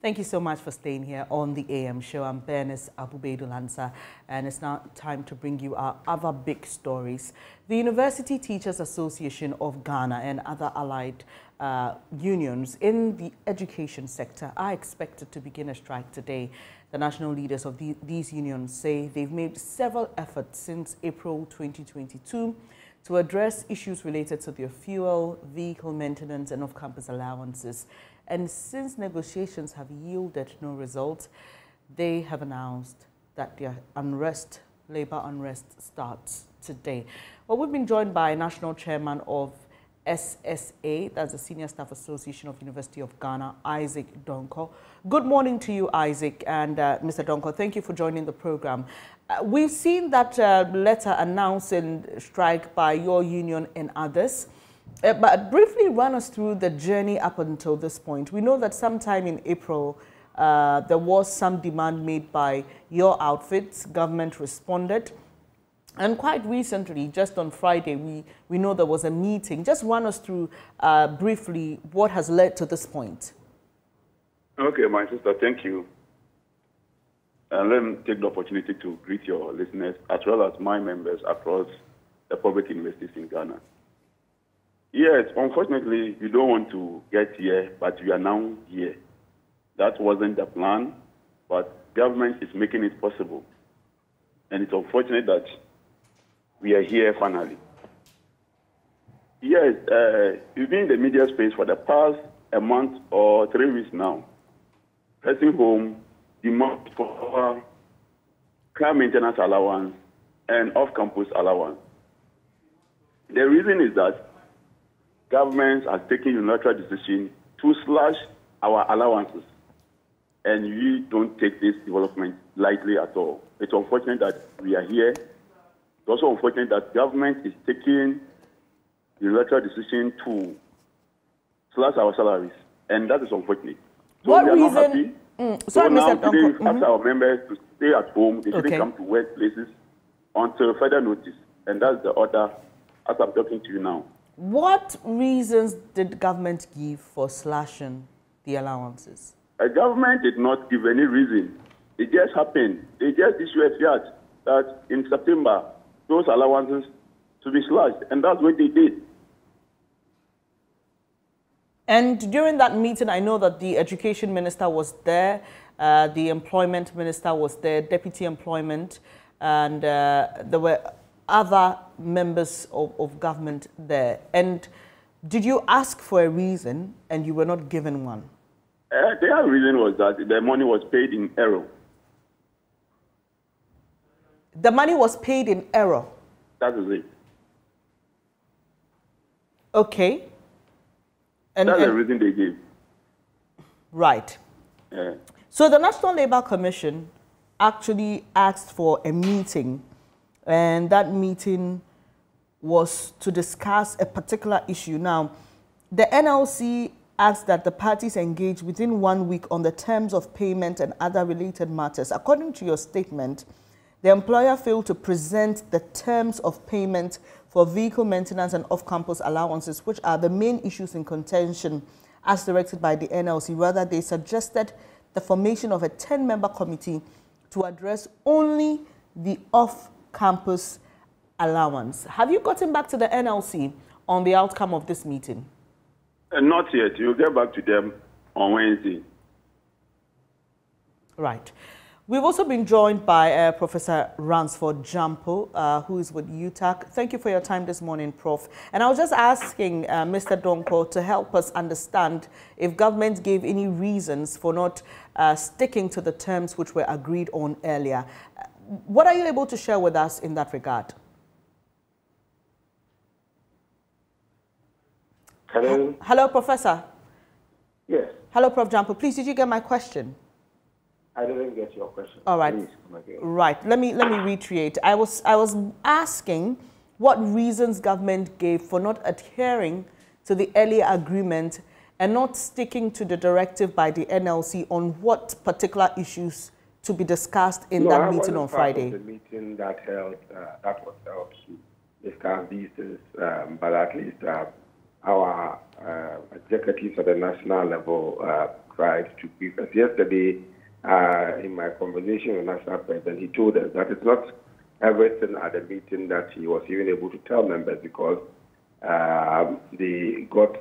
Thank you so much for staying here on the AM show. I'm Bernice Abu-Baidoo Lansah, and it's now time to bring you our other big stories. The University Teachers Association of Ghana and other allied unions in the education sector are expected to begin a strike today. The national leaders of these unions say they've made several efforts since April 2022 to address issues related to their fuel, vehicle maintenance, and off-campus allowances. And since negotiations have yielded no result, they have announced that their labor unrest starts today. Well, we've been joined by National Chairman of SSA, that's the Senior Staff Association of University of Ghana, Isaac Donko. Good morning to you, Isaac, and Mr. Donko, thank you for joining the program. We've seen that letter announcing strike by your union and others. But briefly run us through the journey up until this point. We know that sometime in April, there was some demand made by your outfits. Government responded. And quite recently, just on Friday, we know there was a meeting. Just run us through briefly what has led to this point. Okay, my sister, thank you. And let me take the opportunity to greet your listeners as well as my members across the public universities in Ghana. Yes, unfortunately, we don't want to get here, but we are now here. That wasn't the plan, but government is making it possible. And it's unfortunate that we are here finally. Yes, we've been in the media space for the past a month or 3 weeks now. Pressing home, demand for car maintenance allowance and off-campus allowance. The reason is that governments are taking unilateral decision to slash our allowances. And we don't take this development lightly at all. It's unfortunate that we are here. It's also unfortunate that government is taking unilateral decision to slash our salaries. And that is unfortunate. So what we are reason? not happy. Sorry, so now Mr. today we Donko. ask our members to stay at home. They shouldn't come to workplaces until further notice. And that's the order as I'm talking to you now. What reasons did the government give for slashing the allowances? The government did not give any reason. It just happened. They just issued a fiat that in September, those allowances to be slashed. And that's what they did. And during that meeting, I know that the education minister was there, the employment minister was there, deputy employment, and there were other members of government there. And did you ask for a reason and you were not given one? Their reason was that the money was paid in error. The money was paid in error? That is it. Okay. That's the reason they gave. Right. Yeah. So the National Labour Commission actually asked for a meeting, and that meeting was to discuss a particular issue. Now, the NLC asked that the parties engage within 1 week on the terms of payment and other related matters. According to your statement, the employer failed to present the terms of payment for vehicle maintenance and off-campus allowances, which are the main issues in contention as directed by the NLC. Rather, they suggested the formation of a 10-member committee to address only the off-campus allowance. Have you gotten back to the NLC on the outcome of this meeting? Not yet. You'll get back to them on Wednesday. Right. We've also been joined by Professor Ransford Jampo, who is with UTAG. Thank you for your time this morning, Prof. And I was just asking Mr. Donko to help us understand if government gave any reasons for not sticking to the terms which were agreed on earlier. What are you able to share with us in that regard? Hello? Hello, Professor. Yes. Hello, Prof. Jampo. Please, did you get my question? I didn't get your question. All right. Please come again. Right. Let me reiterate. I was asking what reasons government gave for not adhering to the earlier agreement and not sticking to the directive by the NLC on what particular issues to be discussed in that meeting on Friday. The meeting that was held to discuss these things, but at least our executives at the national level tried to brief us. Yesterday, in my conversation with the national president, he told us that it's not everything at the meeting that he was even able to tell members, because they got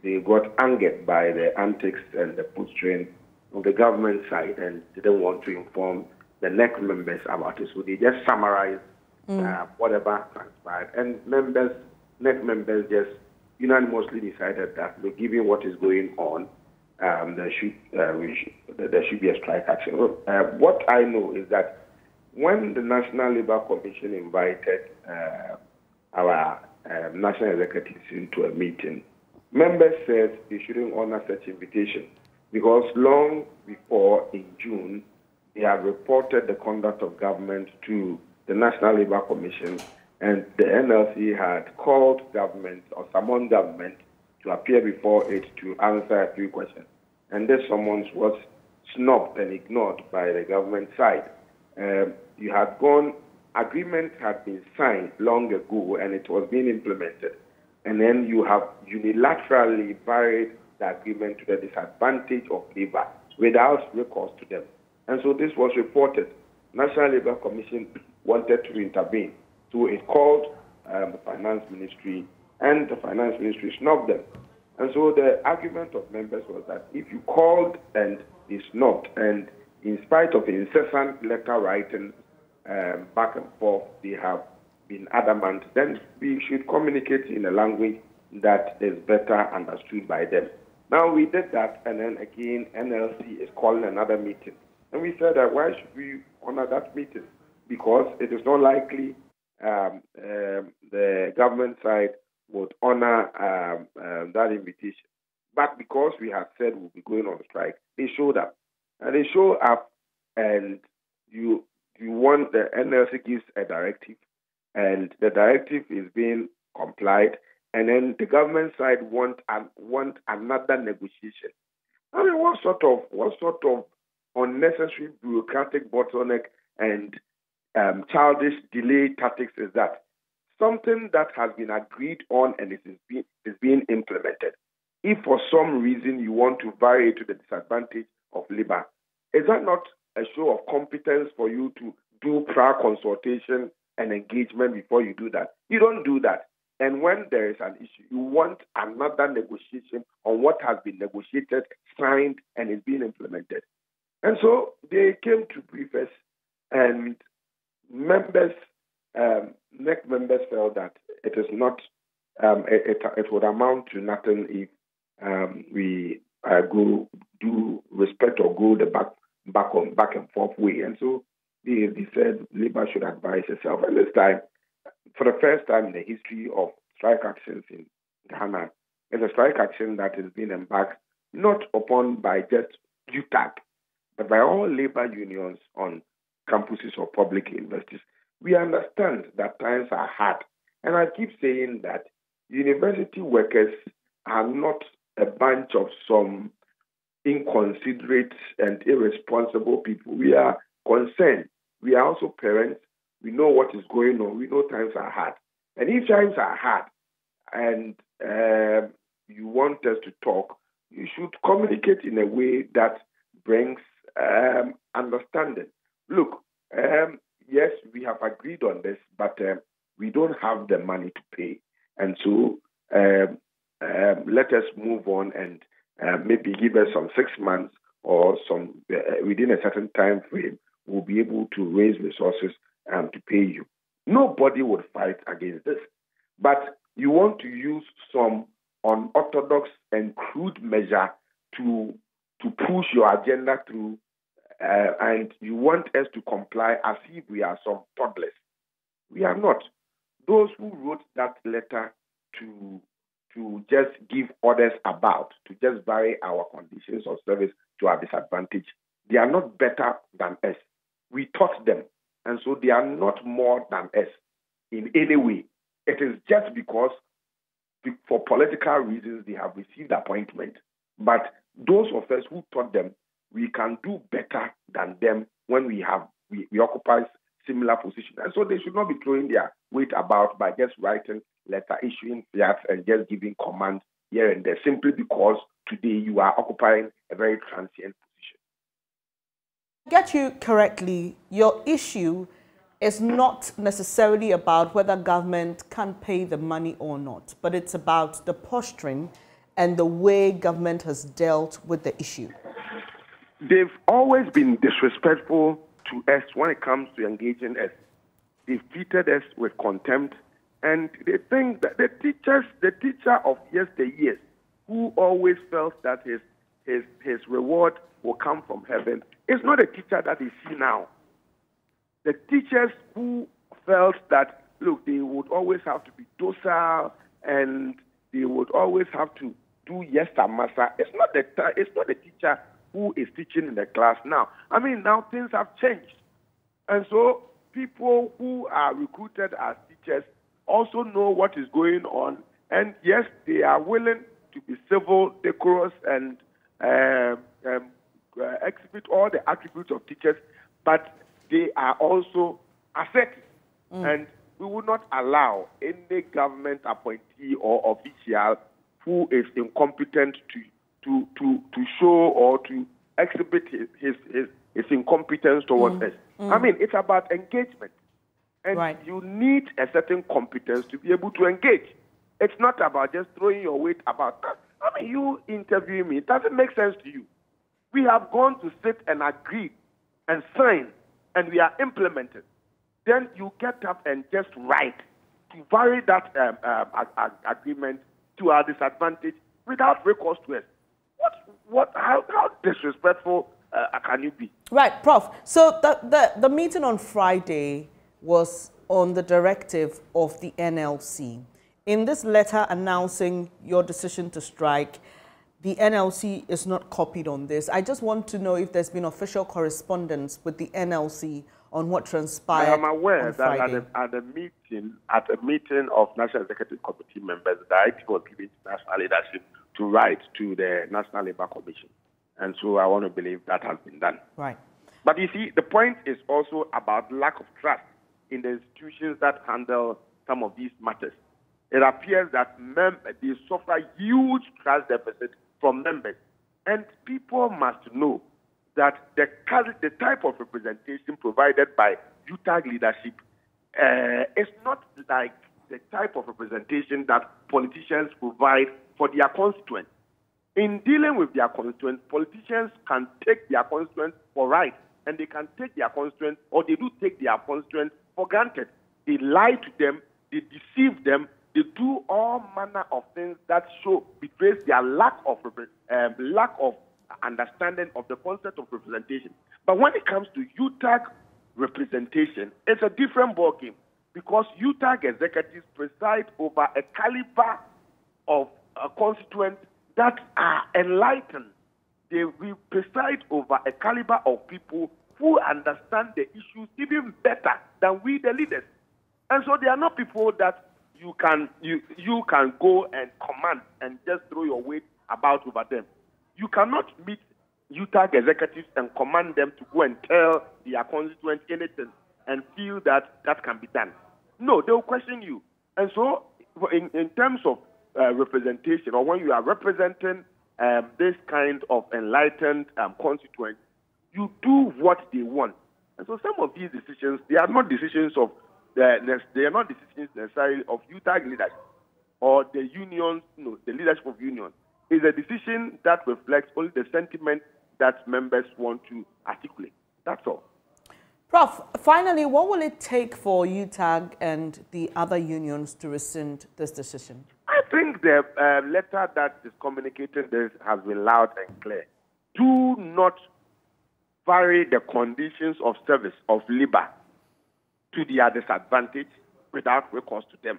they got angered by the antics and the posturing of the government side and didn't want to inform the NEC members about it. So they just summarized whatever transpired. And NEC members just unanimously decided that, given what is going on, there should be a strike action. What I know is that when the National Labour Commission invited our national executives into a meeting, members said they shouldn't honor such invitation because long before, in June, they have reported the conduct of government to the National Labour Commission, and the NLC had called government or summoned government to appear before it to answer a few questions. And this summons was snubbed and ignored by the government side. You had gone, agreement had been signed long ago and it was being implemented. And then you have unilaterally varied the agreement to the disadvantage of labor without recourse to them. And so this was reported. National Labour Commission wanted to intervene. So it called the Finance Ministry, and the Finance Ministry snubbed them. And so the argument of members was that if you called and they snubbed, and in spite of incessant letter writing back and forth, they have been adamant, then we should communicate in a language that is better understood by them. Now we did that, and then again, NLC is calling another meeting. And we said that why should we honor that meeting? Because it is not likely the government side would honor that invitation. But because we had said we'll be going on strike, they showed up. And they show up, and you want, the NLC gives a directive, and the directive is being complied, and then the government side want another negotiation. I mean, what sort of unnecessary bureaucratic bottleneck and childish delay tactics is that? Something that has been agreed on and is being implemented. If for some reason you want to vary to the disadvantage of labor, is that not a show of competence for you to do prior consultation and engagement before you do that? You don't do that. And when there is an issue, you want another negotiation on what has been negotiated, signed, and is being implemented. And so they came to brief us, and members, NEC members felt that it is not, it would amount to nothing if we go do respect or go the back and forth way. And so they said Labour should advise itself. And this time, for the first time in the history of strike actions in Ghana, it's a strike action that is being embarked not upon by just UTAG, but by all labor unions on campuses of public universities. We understand that times are hard. And I keep saying that university workers are not a bunch of some inconsiderate and irresponsible people. We are concerned. We are also parents. We know what is going on. We know times are hard. And if times are hard and you want us to talk, you should communicate in a way that brings understanding. Look, yes, we have agreed on this, but we don't have the money to pay. And so let us move on and maybe give us some 6 months or some within a certain time frame, we'll be able to raise resources to pay you. Nobody would fight against this. But you want to use some unorthodox and crude measure to push your agenda through, and you want us to comply as if we are some toddlers. We are not. Those who wrote that letter to just give orders about, to just vary our conditions of service to our disadvantage, they are not better than us. We taught them, and so they are not more than us in any way. It is just because for political reasons they have received appointment. But those of us who taught them, we can do better than them when we occupy similar position. And so they should not be throwing their weight about by just writing letter, issuing fiats, and just giving commands here and there, simply because today you are occupying a very transient position. Get you correctly, your issue is not necessarily about whether government can pay the money or not, but it's about the posturing and the way government has dealt with the issue. They've always been disrespectful to us when it comes to engaging us. They've treated us with contempt, and they think that the teacher of yesteryears, who always felt that his reward will come from heaven, is not a teacher that they see now. The teachers who felt that, look, they would always have to be docile and they would always have to do yes and massa. It's not the teacher who is teaching in the class now. I mean, now things have changed. And so people who are recruited as teachers also know what is going on. And yes, they are willing to be civil, decorous, and exhibit all the attributes of teachers, but they are also assertive. And we will not allow any government appointee or official who is incompetent to show or to exhibit his incompetence towards us. I mean, it's about engagement. And you need a certain competence to be able to engage. It's not about just throwing your weight about. I mean, you interviewing me, it doesn't make sense to you. We have gone to sit and agree and sign, and we are implemented. Then you get up and just write to vary that agreement to our disadvantage without recourse to us. How disrespectful can you be? Right, Prof. So the meeting on Friday was on the directive of the NLC. In this letter announcing your decision to strike, the NLC is not copied on this. I just want to know if there's been official correspondence with the NLC on what transpired. I am aware that at a meeting of National Executive Committee members, the directive was given to national leadership to write to the National Labour Commission. And so I want to believe that has been done. Right. But you see, the point is also about lack of trust in the institutions that handle some of these matters. It appears that they suffer huge trust deficit from members. And people must know that the type of representation provided by UTAG leadership is not like the type of representation that politicians provide for their constituents. In dealing with their constituents, politicians can take their constituents for right, and they can take their constituents, or they do take their constituents for granted. They lie to them, they deceive them, they do all manner of things that betrays their lack of understanding of the concept of representation. But when it comes to UTAG representation, it's a different ballgame, because UTAG executives preside over a caliber of constituents that are enlightened. They preside over a caliber of people who understand the issues even better than we, the leaders. And so they are not people that you can go and command and just throw your weight about over them. You cannot meet UTAG executives and command them to go and tell their constituents anything and feel that that can be done. No, they will question you. And so in terms of representation, or when you are representing this kind of enlightened constituents, you do what they want. And so some of these decisions, they are not decisions necessarily of UTAG leadership or the unions, the leadership of unions. It's a decision that reflects only the sentiment that members want to articulate. That's all. Prof, finally, what will it take for UTAG and the other unions to rescind this decision? I think the letter that is communicating this has been loud and clear. Do not vary the conditions of service of labor to their disadvantage without recourse to them.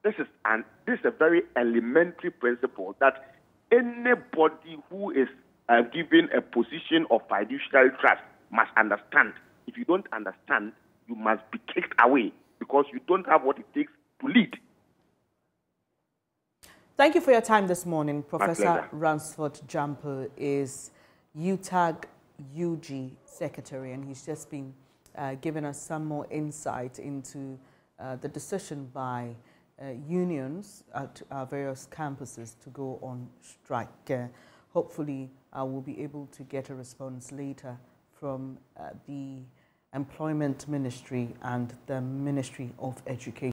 This is a very elementary principle that anybody who is given a position of fiduciary trust must understand. If you don't understand, you must be kicked away because you don't have what it takes to lead. Thank you for your time this morning. Professor Ransford Jampo is UTAG-UoG Secretary, and he's just been giving us some more insight into the decision by unions at our various campuses to go on strike. Hopefully, I will be able to get a response later from the Employment Ministry and the Ministry of Education.